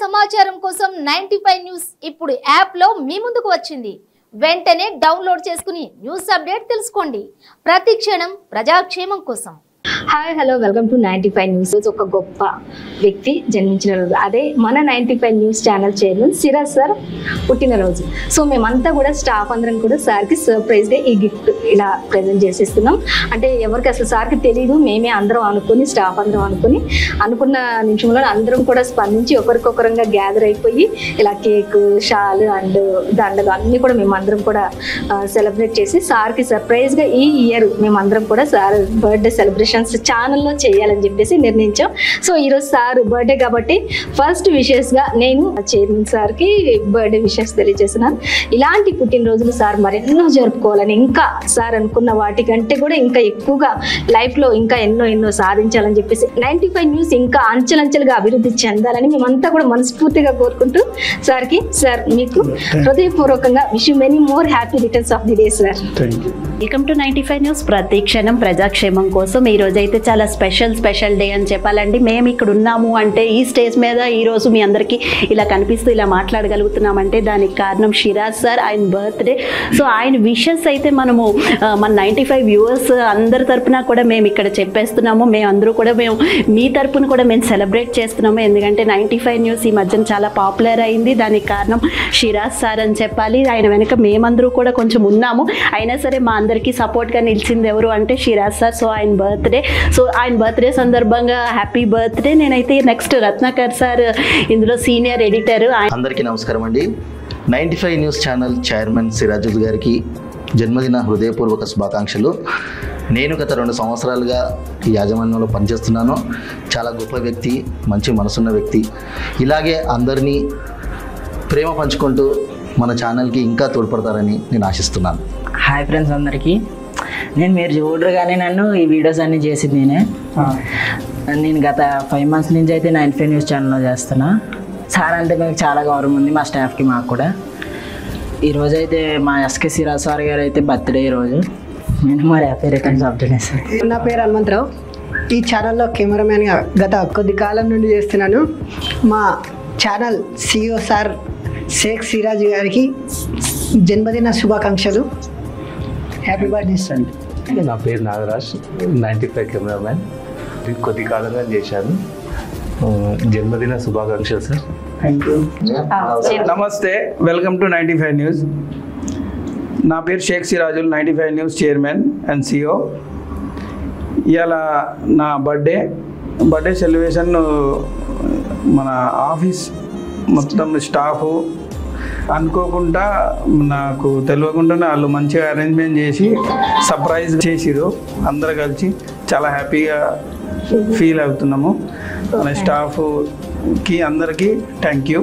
సమాచారం కోసం 95 న్యూస్ ఇప్పుడు యాప్ లో మీ ముందుకు వచ్చింది. వెంటనే డౌన్లోడ్ చేసుకుని న్యూస్ అప్డేట్ తెలుసుకోండి. ప్రతి క్షణం ప్రజాక్షేమం కోసం. Hi hello welcome to 95 news. ఒక గొప్ప వ్యక్తి జన్మించిన రోజు, అదే మన 95 news channel chairman Siraj sir పుట్టినరోజు. సో మేమంతా కూడా స్టాఫ్ అందరం కూడా సార్కి సర్ప్రైజ్గా ఈ గిఫ్ట్ ఇలా ప్రజెంట్ చేసేస్తున్నాం. అంటే ఎవరికి అసలు సార్కి తెలియదు, మేమే అందరం అనుకుని స్టాఫ్ అందరం అనుకున్న నిమిషంలో అందరం కూడా స్పందించి ఒకరికొకరంగా గ్యాదర్ అయిపోయి ఇలా కేక్, షాల్ అండ్ దండలు అన్నీ కూడా మేమందరం కూడా సెలబ్రేట్ చేసి సార్కి సర్ప్రైజ్గా ఈ ఇయర్ మేమందరం కూడా సార్ బర్త్డే సెలబ్రేషన్స్ ఛానల్లో చేయాలని చెప్పేసి నిర్ణయించాం. సో ఈరోజు సార్ బర్త్డే కాబట్టి ఫస్ట్ విషెస్గా నేను చైర్మన్ సార్కి బర్త్డే విషెస్ తెలియజేస్తున్నాను. ఇలాంటి పుట్టినరోజులు సార్ మరెన్నో జరుపుకోవాలని, ఇంకా సార్ అనుకున్న వాటికంటే కూడా ఇంకా ఎక్కువగా లైఫ్లో ఇంకా ఎన్నో సాధించాలని చెప్పేసి 95 న్యూస్ ఇంకా అంచెలంచెలుగా అభివృద్ధి చెందాలని మేమంతా కూడా మనస్ఫూర్తిగా కోరుకుంటూ సార్కి సార్ మీకు హృదయపూర్వకంగా wish you many more happy returns of the day sir. Welcome to 95 news. ప్రతి క్షణం ప్రజాక్షేమం కోసం. ఈ రోజు అయితే చాలా స్పెషల్ డే అని చెప్పాలండి. మేము ఇక్కడ ఉన్నాము అంటే, ఈ స్టేజ్ మీద ఈరోజు మీ అందరికీ ఇలా కనిపిస్తూ ఇలా మాట్లాడగలుగుతున్నామంటే దానికి కారణం సిరాజ్ సార్, ఆయన బర్త్డే. సో ఆయన విషెస్ అయితే మనము మన 95 వ్యూవర్స్ అందరి తరపున కూడా మేము ఇక్కడ చెప్పేస్తున్నాము. మేము మీ తరపున కూడా మేము సెలబ్రేట్ చేస్తున్నాము. ఎందుకంటే 95 న్యూస్ ఈ మధ్యన చాలా పాపులర్ అయింది. దానికి కారణం సిరాజ్ సార్ అని చెప్పాలి. ఆయన వెనక మేమందరూ కూడా కొంచెం ఉన్నాము. అయినా సరే మా అందరికీ సపోర్ట్గా నిలిచింది ఎవరు అంటే సిరాజ్ సార్. సో ఆయన బర్త్డే సందర్భంగా హ్యాపీ బర్త్డే. నేనైతే నెక్స్ట్ రత్నాకర్ సార్ ఇందులో సీనియర్ ఎడిటర్. అందరికీ నమస్కారం అండి. 95 న్యూస్ ఛానల్ చైర్మన్ సిరాజుల్ గారికి జన్మదిన హృదయపూర్వక శుభాకాంక్షలు. నేను గత 2 సంవత్సరాలుగా ఈ యాజమాన్యంలో పనిచేస్తున్నాను. చాలా గొప్ప వ్యక్తి, మంచి మనసున్న వ్యక్తి. ఇలాగే అందరినీ ప్రేమ పంచుకుంటూ మన ఛానల్కి ఇంకా తోడ్పడతారని నేను ఆశిస్తున్నాను. హాయ్ ఫ్రెండ్స్ అందరికీ. మీరు చూడగానే నన్ను ఈ వీడియోస్ అన్నీ చేసింది నేనే. నేను గత 5 మంత్స్ నుంచి అయితే 95 న్యూస్ ఛానల్లో చేస్తున్నా. సార్ అంటే మీకు చాలా గౌరవం ఉంది, మా స్టాఫ్కి మాకు కూడా. ఈరోజు అయితే మా ఎస్కే సిరాజ్ సార్ గారు అయితే బర్త్డే ఈరోజు. నేను మరి happy returns of the day sir. నా పేరు హనుమంతరావు. ఈ ఛానల్లో కెమెరామ్యాన్గా గత కొద్ది కాలం నుండి చేస్తున్నాను. మా channel CEO sir Sheikh Siraj గారికి జన్మదిన శుభాకాంక్షలు. Happy birthday sir. నా పేరు నాగరాజ్, 95 కెమెరామ్యాన్. కొద్ది కాలంగా చేశాను. జన్మదిన శుభాకాంక్షలు సార్. Thank you. నమస్తే, వెల్కమ్ టు 95 న్యూస్. నా పేరు Shaik Sirajul, 95 news chairman and CEO. ఇవాళ నా బర్త్డే సెలబ్రేషన్ మన ఆఫీస్ మొత్తం స్టాఫ్ అనుకోకుండా, నాకు తెలియకుండానే వాళ్ళు మంచిగా అరేంజ్మెంట్ చేసి సర్ప్రైజ్ చేసిరు. అందరూ కలిసి చాలా హ్యాపీగా ఫీల్ అవుతున్నాము. మన స్టాఫ్కి అందరికీ థ్యాంక్ యూ.